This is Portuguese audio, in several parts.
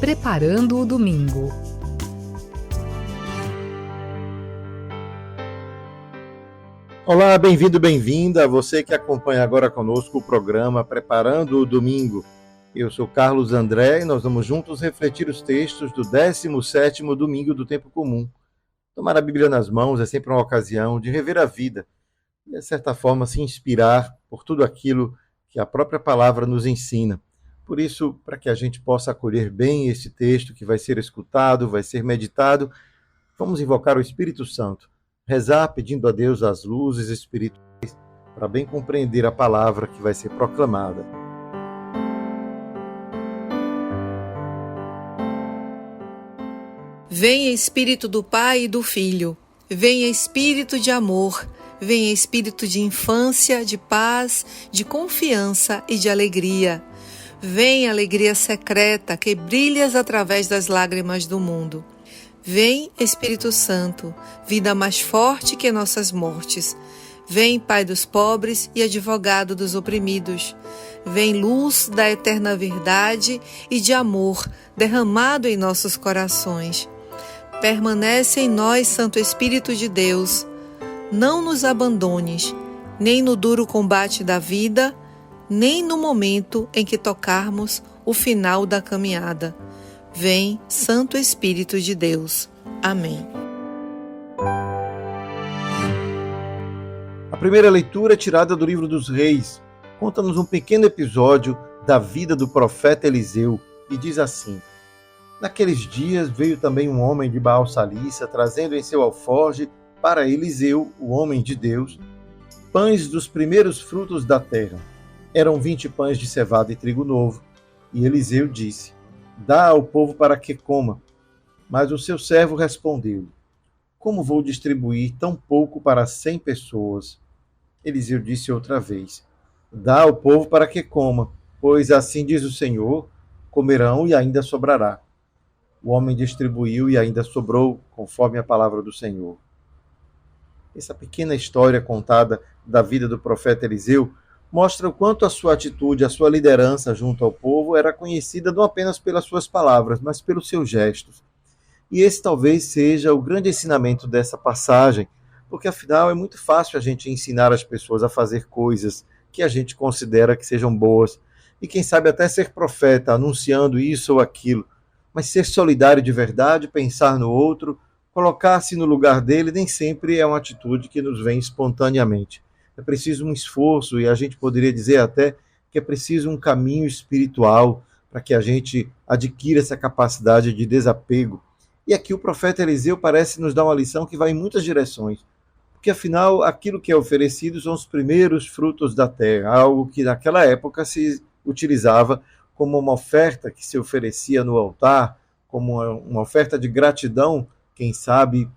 Preparando o Domingo. Olá, bem-vindo, bem-vinda, você que acompanha agora conosco o programa Preparando o Domingo. Eu sou Carlos André e nós vamos juntos refletir os textos do 17º Domingo do Tempo Comum. Tomar a Bíblia nas mãos é sempre uma ocasião de rever a vida e, de certa forma, se inspirar por tudo aquilo que a própria palavra nos ensina. Por isso, para que a gente possa acolher bem esse texto que vai ser escutado, vai ser meditado, vamos invocar o Espírito Santo, rezar pedindo a Deus as luzes espirituais para bem compreender a palavra que vai ser proclamada. Venha Espírito do Pai e do Filho, venha Espírito de amor, venha Espírito de infância, de paz, de confiança e de alegria. Vem alegria secreta que brilhas através das lágrimas do mundo. Vem Espírito Santo, vida mais forte que nossas mortes. Vem Pai dos pobres e advogado dos oprimidos. Vem luz da eterna verdade e de amor derramado em nossos corações. Permanece em nós, Santo Espírito de Deus. Não nos abandones, nem no duro combate da vida, nem no momento em que tocarmos o final da caminhada. Vem, Santo Espírito de Deus. Amém. A primeira leitura é tirada do livro dos Reis. Conta-nos um pequeno episódio da vida do profeta Eliseu e diz assim: Naqueles dias veio também um homem de Baal-Salícia, trazendo em seu alforje para Eliseu, o homem de Deus, pães dos primeiros frutos da terra. Eram 20 pães de cevada e trigo novo. E Eliseu disse: Dá ao povo para que coma. Mas o seu servo respondeu: Como vou distribuir tão pouco para 100 pessoas? Eliseu disse outra vez: Dá ao povo para que coma, pois assim diz o Senhor, comerão e ainda sobrará. O homem distribuiu e ainda sobrou, conforme a palavra do Senhor. Essa pequena história contada da vida do profeta Eliseu mostra o quanto a sua atitude, a sua liderança junto ao povo era conhecida não apenas pelas suas palavras, mas pelos seus gestos. E esse talvez seja o grande ensinamento dessa passagem, porque afinal é muito fácil a gente ensinar as pessoas a fazer coisas que a gente considera que sejam boas, e quem sabe até ser profeta, anunciando isso ou aquilo, mas ser solidário de verdade, pensar no outro, colocar-se no lugar dele, nem sempre é uma atitude que nos vem espontaneamente. É preciso um esforço, e a gente poderia dizer até que é preciso um caminho espiritual para que a gente adquira essa capacidade de desapego. E aqui o profeta Eliseu parece nos dar uma lição que vai em muitas direções, porque afinal aquilo que é oferecido são os primeiros frutos da terra, algo que naquela época se utilizava como uma oferta que se oferecia no altar, como uma oferta de gratidão, quem sabe,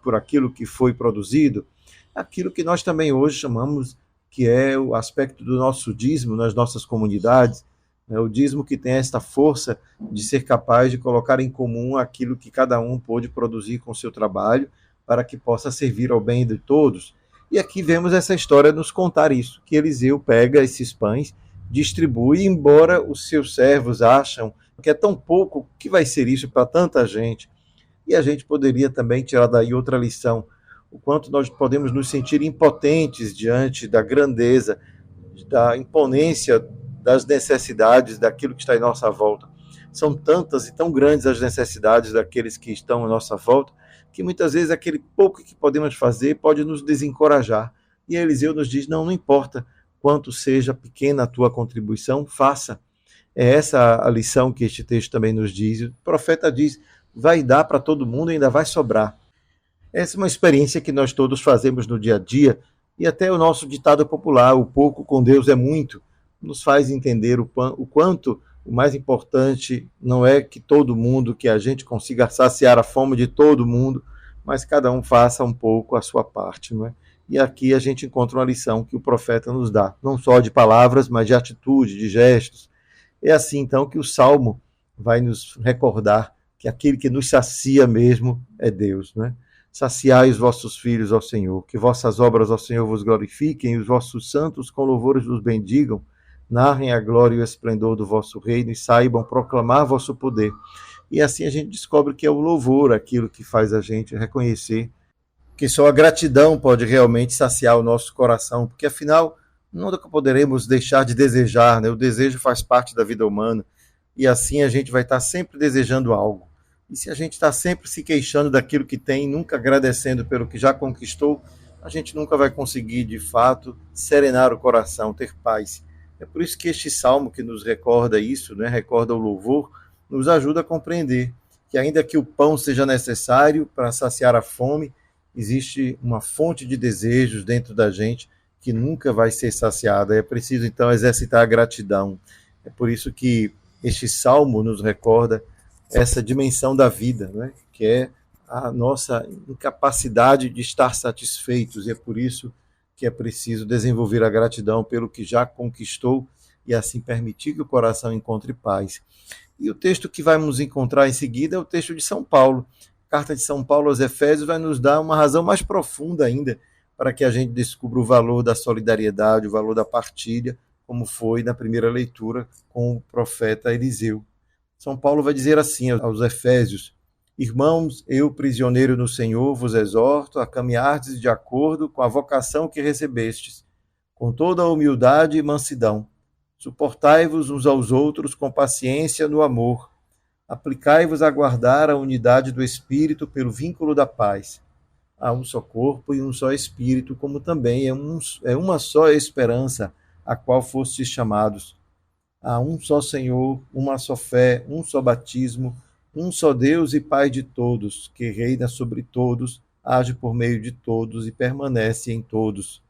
por aquilo que foi produzido, aquilo que nós também hoje chamamos que é o aspecto do nosso dízimo nas nossas comunidades, né? O dízimo que tem esta força de ser capaz de colocar em comum aquilo que cada um pôde produzir com o seu trabalho, para que possa servir ao bem de todos. E aqui vemos essa história nos contar isso, que Eliseu pega esses pães, distribui, embora os seus servos acham que é tão pouco, que vai ser isso para tanta gente. E a gente poderia também tirar daí outra lição, o quanto nós podemos nos sentir impotentes diante da grandeza, da imponência das necessidades daquilo que está em nossa volta. São tantas e tão grandes as necessidades daqueles que estão à nossa volta, que muitas vezes aquele pouco que podemos fazer pode nos desencorajar. E Eliseu nos diz: não importa quanto seja pequena a tua contribuição, faça. É essa a lição que este texto também nos diz. O profeta diz: vai dar para todo mundo e ainda vai sobrar. Essa é uma experiência que nós todos fazemos no dia a dia, e até o nosso ditado popular, o pouco com Deus é muito, nos faz entender o quanto o mais importante não é que todo mundo, que a gente consiga saciar a fome de todo mundo, mas cada um faça um pouco a sua parte, não é? E aqui a gente encontra uma lição que o profeta nos dá, não só de palavras, mas de atitude, de gestos. É assim, então, que o Salmo vai nos recordar que aquele que nos sacia mesmo é Deus, não é? Saciai os vossos filhos ao Senhor, que vossas obras ao Senhor vos glorifiquem, e os vossos santos com louvores vos bendigam. narrem a glória e o esplendor do vosso reino e saibam proclamar vosso poder. E assim a gente descobre que é o louvor aquilo que faz a gente reconhecer que só a gratidão pode realmente saciar o nosso coração, porque afinal nunca poderemos deixar de desejar, né? O desejo faz parte da vida humana e assim a gente vai estar sempre desejando algo. E se a gente está sempre se queixando daquilo que tem, nunca agradecendo pelo que já conquistou, a gente nunca vai conseguir, de fato, serenar o coração, ter paz. É por isso que este salmo que nos recorda isso, né? Recorda o louvor, nos ajuda a compreender que ainda que o pão seja necessário para saciar a fome, existe uma fonte de desejos dentro da gente que nunca vai ser saciada. É preciso, então, exercitar a gratidão. É por isso que este salmo nos recorda essa dimensão da vida, né? Que é a nossa incapacidade de estar satisfeitos. E é por isso que é preciso desenvolver a gratidão pelo que já conquistou e assim permitir que o coração encontre paz. E o texto que vamos encontrar em seguida é o texto de São Paulo. A carta de São Paulo aos Efésios vai nos dar uma razão mais profunda ainda para que a gente descubra o valor da solidariedade, o valor da partilha, como foi na primeira leitura com o profeta Eliseu. São Paulo vai dizer assim aos Efésios: Irmãos, eu, prisioneiro no Senhor, vos exorto a caminhardes de acordo com a vocação que recebestes, com toda a humildade e mansidão. Suportai-vos uns aos outros com paciência no amor. Aplicai-vos a guardar a unidade do Espírito pelo vínculo da paz. Há um só corpo e um só Espírito, como também é uma só esperança a qual fostes chamados. Há um só Senhor, uma só fé, um só batismo, um só Deus e Pai de todos, que reina sobre todos, age por meio de todos e permanece em todos.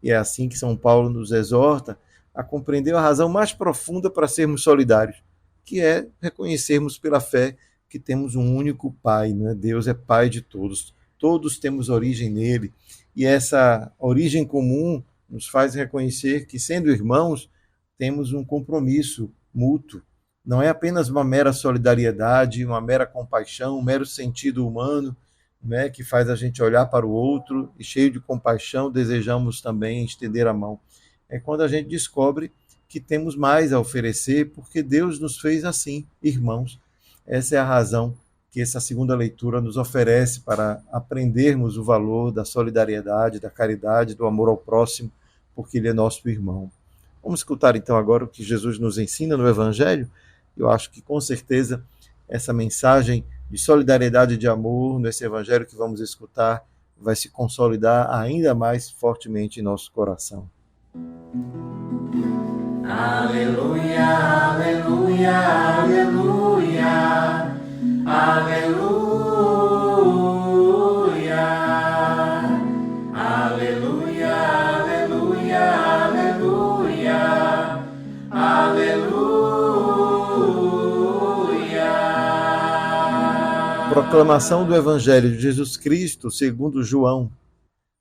E é assim que São Paulo nos exorta a compreender a razão mais profunda para sermos solidários, que é reconhecermos pela fé que temos um único Pai, né? Deus é Pai de todos, todos temos origem nele, e essa origem comum nos faz reconhecer que, sendo irmãos, temos um compromisso mútuo. Não é apenas uma mera solidariedade, uma mera compaixão, um mero sentido humano, né, que faz a gente olhar para o outro e, cheio de compaixão, desejamos também estender a mão. É quando a gente descobre que temos mais a oferecer, porque Deus nos fez assim, irmãos. Essa é a razão que essa segunda leitura nos oferece para aprendermos o valor da solidariedade, da caridade, do amor ao próximo, porque ele é nosso irmão. Vamos escutar então agora o que Jesus nos ensina no Evangelho. Eu acho que com certeza essa mensagem de solidariedade e de amor nesse Evangelho que vamos escutar vai se consolidar ainda mais fortemente em nosso coração. Aleluia, aleluia, aleluia, aleluia, aleluia, aleluia, aleluia, aleluia. Proclamação do Evangelho de Jesus Cristo segundo João.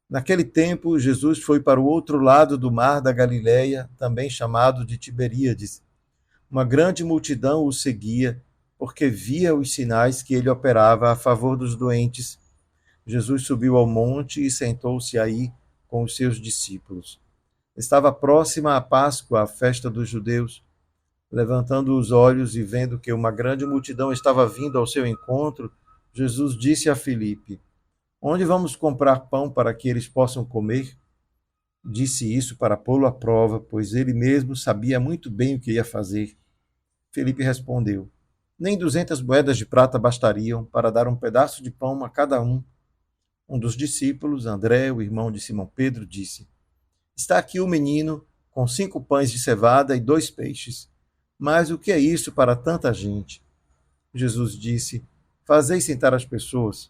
Naquele tempo, Jesus foi para o outro lado do mar da Galileia, também chamado de Tiberíades. Uma grande multidão o seguia, porque via os sinais que ele operava a favor dos doentes. Jesus subiu ao monte e sentou-se aí com os seus discípulos. Estava próxima a Páscoa, a festa dos judeus. Levantando os olhos e vendo que uma grande multidão estava vindo ao seu encontro, Jesus disse a Filipe: Onde vamos comprar pão para que eles possam comer? Disse isso para pô-lo à prova, pois ele mesmo sabia muito bem o que ia fazer. Filipe respondeu: Nem 200 moedas de prata bastariam para dar um pedaço de pão a cada um. Um dos discípulos, André, o irmão de Simão Pedro, disse: Está aqui o menino com 5 pães de cevada e 2 peixes. Mas o que é isso para tanta gente? Jesus disse: Fazei sentar as pessoas.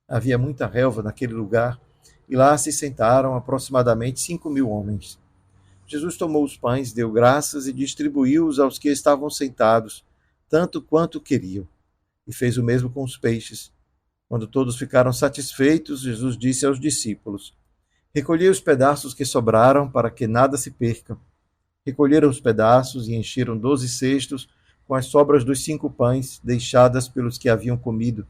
Havia muita relva naquele lugar, e lá se sentaram aproximadamente 5.000 homens. Jesus tomou os pães, deu graças e distribuiu-os aos que estavam sentados, tanto quanto queriam, e fez o mesmo com os peixes. Quando todos ficaram satisfeitos, Jesus disse aos discípulos: Recolhei os pedaços que sobraram, para que nada se perca. Recolheram os pedaços e encheram 12 cestos com as sobras dos 5 pães, deixadas pelos que haviam comido.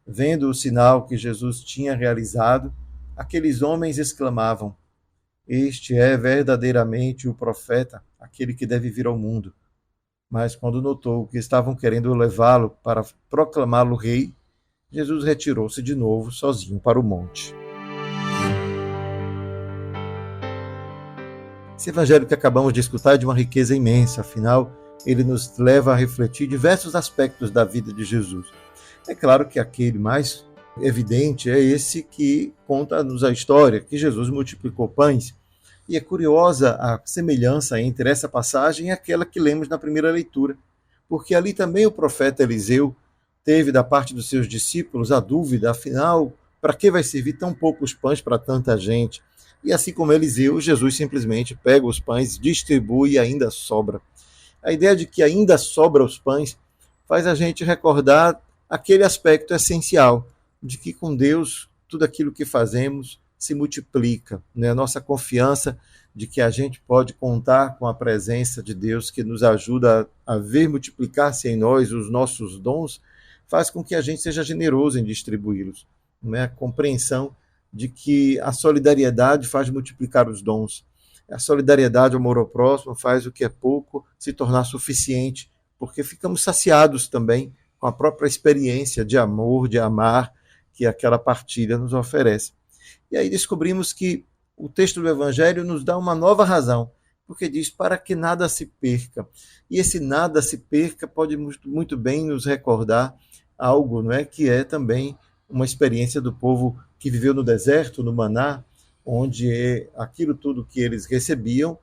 Vendo o sinal que Jesus tinha realizado, aqueles homens exclamavam: Este é verdadeiramente o profeta, a aquele que deve vir ao mundo. Mas quando notou que estavam querendo levá-lo para proclamá-lo rei, Jesus retirou-se de novo sozinho para o monte. Esse evangelho que acabamos de escutar é de uma riqueza imensa, afinal, ele nos leva a refletir diversos aspectos da vida de Jesus. É claro que aquele mais evidente é esse que conta-nos a história, que Jesus multiplicou pães. E é curiosa a semelhança entre essa passagem e aquela que lemos na primeira leitura, porque ali também o profeta Eliseu teve da parte dos seus discípulos a dúvida, afinal, para que vai servir tão poucos pães para tanta gente? E assim como Eliseu, Jesus simplesmente pega os pães, distribui e ainda sobra. A ideia de que ainda sobra os pães faz a gente recordar aquele aspecto essencial de que com Deus tudo aquilo que fazemos se multiplica, né? A nossa confiança de que a gente pode contar com a presença de Deus que nos ajuda a ver multiplicar-se em nós os nossos dons, faz com que a gente seja generoso em distribuí-los. Não é? A compreensão de que a solidariedade faz multiplicar os dons. A solidariedade, o amor ao próximo, faz o que é pouco se tornar suficiente, porque ficamos saciados também com a própria experiência de amor, de amar, que aquela partilha nos oferece. E aí descobrimos que o texto do Evangelho nos dá uma nova razão, porque diz para que nada se perca. E esse nada se perca pode muito bem nos recordar algo, não é, que é também uma experiência do povo que viveu no deserto, no Maná, onde aquilo tudo que eles recebiam,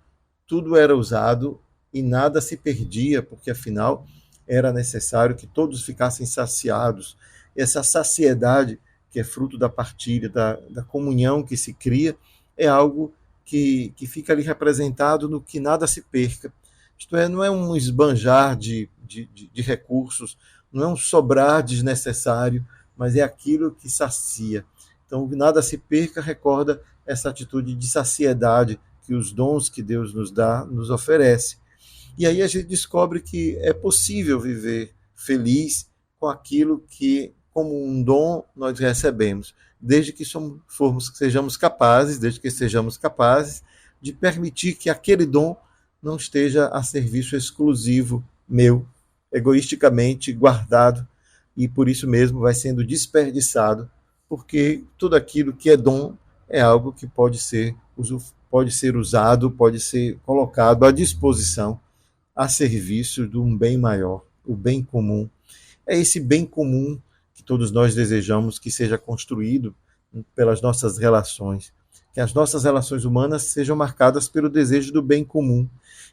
tudo era usado e nada se perdia, porque afinal era necessário que todos ficassem saciados. Essa saciedade, que é fruto da partilha, da comunhão que se cria, é algo que fica ali representado no que nada se perca. Isto é, não é um esbanjar de recursos, não é um sobrar desnecessário, mas é aquilo que sacia. Então, nada se perca recorda essa atitude de saciedade que os dons que Deus nos dá, nos oferece. E aí a gente descobre que é possível viver feliz com aquilo que, como um dom, nós recebemos, desde que sejamos capazes de permitir que aquele dom não esteja a serviço exclusivo meu, egoisticamente guardado, e por isso mesmo vai sendo desperdiçado, porque tudo aquilo que é dom é algo que pode ser usado, pode ser colocado à disposição, a serviço de um bem maior, o bem comum. É esse bem comum que todos nós desejamos que seja construído pelas nossas relações, que as nossas relações humanas sejam marcadas pelo desejo do bem comum,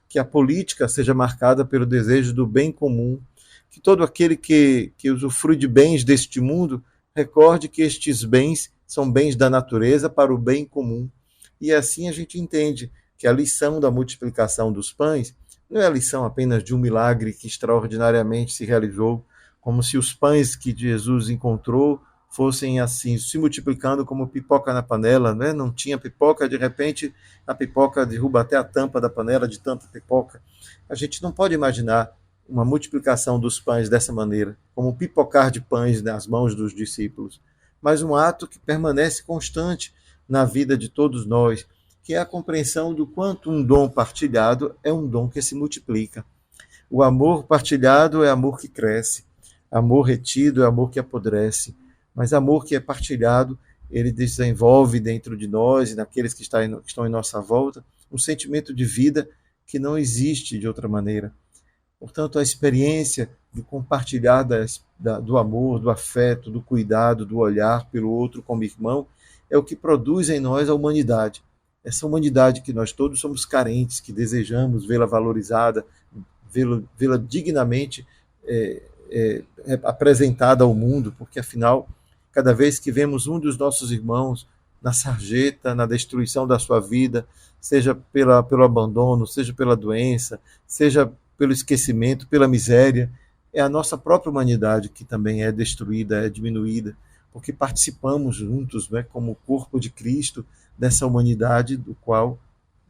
que a política seja marcada pelo desejo do bem comum, que todo aquele que usufrui de bens deste mundo recorde que estes bens são bens da natureza para o bem comum. E assim a gente entende que a lição da multiplicação dos pães não é a lição apenas de um milagre que extraordinariamente se realizou, como se os pães que Jesus encontrou fossem assim, se multiplicando como pipoca na panela, né? Não tinha pipoca, de repente a pipoca derruba até a tampa da panela de tanta pipoca. A gente não pode imaginar uma multiplicação dos pães dessa maneira, como um pipocar de pães nas mãos dos discípulos, mas um ato que permanece constante na vida de todos nós, que é a compreensão do quanto um dom partilhado é um dom que se multiplica. O amor partilhado é amor que cresce, amor retido é amor que apodrece, mas amor que é partilhado, ele desenvolve dentro de nós e naqueles que estão em nossa volta um sentimento de vida que não existe de outra maneira. Portanto, a experiência de compartilhar do amor, do afeto, do cuidado, do olhar pelo outro como irmão, é o que produz em nós a humanidade. Essa humanidade que nós todos somos carentes, que desejamos vê-la valorizada, vê-la dignamente apresentada ao mundo, porque afinal, cada vez que vemos um dos nossos irmãos na sarjeta, na destruição da sua vida, seja pelo abandono, seja pela doença, seja pelo esquecimento, pela miséria, é a nossa própria humanidade que também é destruída, é diminuída, porque participamos juntos, né, como o corpo de Cristo, dessa humanidade do qual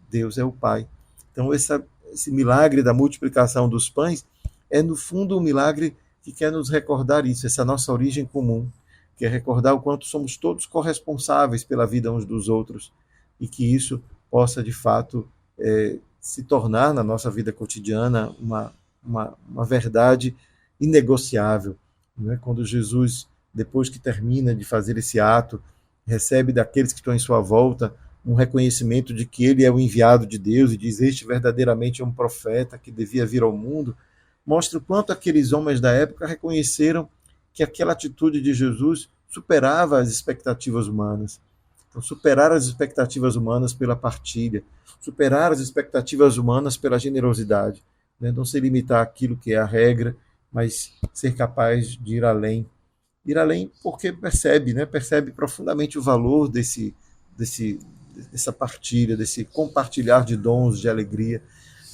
Deus é o Pai. Então, esse milagre da multiplicação dos pães é, no fundo, um milagre que quer nos recordar isso, essa nossa origem comum, que é recordar o quanto somos todos corresponsáveis pela vida uns dos outros, e que isso possa, de fato, se tornar na nossa vida cotidiana uma verdade inegociável. Não é? Quando Jesus, depois que termina de fazer esse ato, recebe daqueles que estão em sua volta um reconhecimento de que ele é o enviado de Deus e diz: este verdadeiramente é um profeta que devia vir ao mundo, mostra o quanto aqueles homens da época reconheceram que aquela atitude de Jesus superava as expectativas humanas. Então, superar as expectativas humanas pela partilha, superar as expectativas humanas pela generosidade, né? Não se limitar àquilo que é a regra, mas ser capaz de ir além. Ir além porque percebe, né? Percebe profundamente o valor dessa partilha, desse compartilhar de dons, de alegria,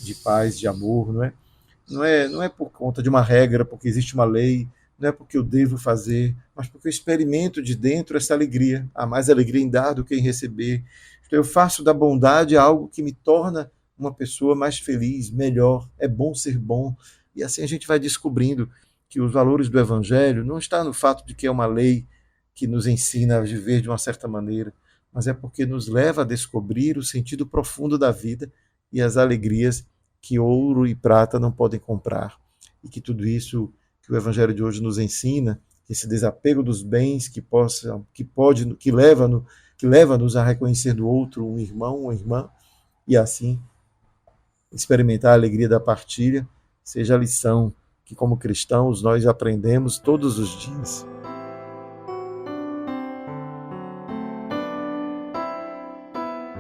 de paz, de amor. Não é por conta de uma regra, porque existe uma lei, não é porque eu devo fazer, mas porque eu experimento de dentro essa alegria. Há mais alegria em dar do que em receber. Então, eu faço da bondade algo que me torna uma pessoa mais feliz, melhor. É bom ser bom. E assim a gente vai descobrindo que os valores do Evangelho não estão no fato de que é uma lei que nos ensina a viver de uma certa maneira, mas é porque nos leva a descobrir o sentido profundo da vida e as alegrias que ouro e prata não podem comprar. E que tudo isso que o Evangelho de hoje nos ensina, esse desapego dos bens que leva-nos a reconhecer no outro um irmão, uma irmã, e assim experimentar a alegria da partilha, seja a lição que, como cristãos, nós aprendemos todos os dias.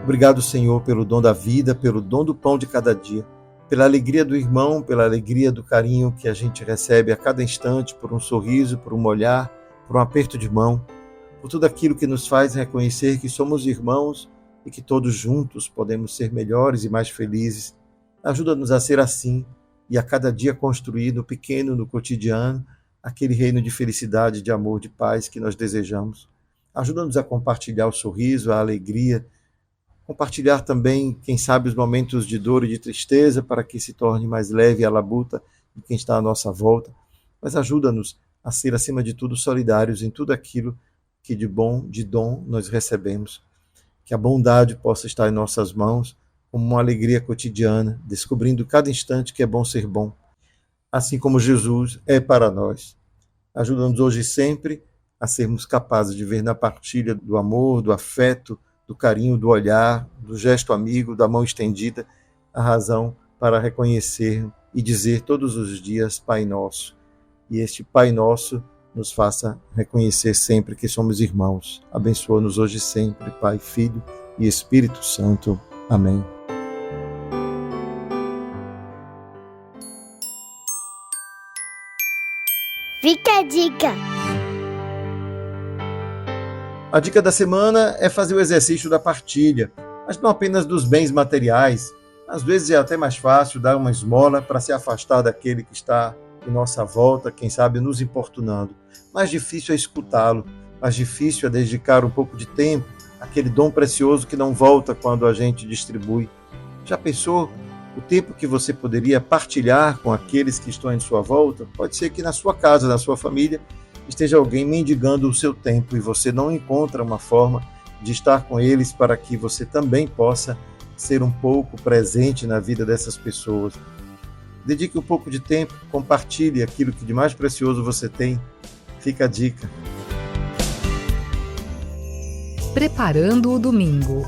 Obrigado, Senhor, pelo dom da vida, pelo dom do pão de cada dia, pela alegria do irmão, pela alegria do carinho que a gente recebe a cada instante, por um sorriso, por um olhar, por um aperto de mão, por tudo aquilo que nos faz reconhecer que somos irmãos e que todos juntos podemos ser melhores e mais felizes. Ajuda-nos a ser assim e a cada dia construir no pequeno, no cotidiano, aquele reino de felicidade, de amor, de paz que nós desejamos. Ajuda-nos a compartilhar o sorriso, a alegria, compartilhar também, quem sabe, os momentos de dor e de tristeza para que se torne mais leve a labuta de quem está à nossa volta. Mas ajuda-nos a ser, acima de tudo, solidários em tudo aquilo que de bom, de dom, nós recebemos. Que a bondade possa estar em nossas mãos como uma alegria cotidiana, descobrindo cada instante que é bom ser bom, assim como Jesus é para nós. Ajuda-nos hoje e sempre a sermos capazes de ver na partilha do amor, do afeto, do carinho, do olhar, do gesto amigo, da mão estendida, a razão para reconhecer e dizer todos os dias Pai Nosso. E este Pai Nosso nos faça reconhecer sempre que somos irmãos. Abençoa-nos hoje e sempre, Pai, Filho e Espírito Santo. Amém. Fica a dica! A dica da semana é fazer o exercício da partilha, mas não apenas dos bens materiais. Às vezes é até mais fácil dar uma esmola para se afastar daquele que está em nossa volta, quem sabe nos importunando. Mais difícil é escutá-lo, mais difícil é dedicar um pouco de tempo àquele dom precioso que não volta quando a gente distribui. Já pensou o tempo que você poderia partilhar com aqueles que estão em sua volta? Pode ser que na sua casa, na sua família, esteja alguém mendigando o seu tempo e você não encontra uma forma de estar com eles para que você também possa ser um pouco presente na vida dessas pessoas. Dedique um pouco de tempo, compartilhe aquilo que de mais precioso você tem. Fica a dica. Preparando o domingo.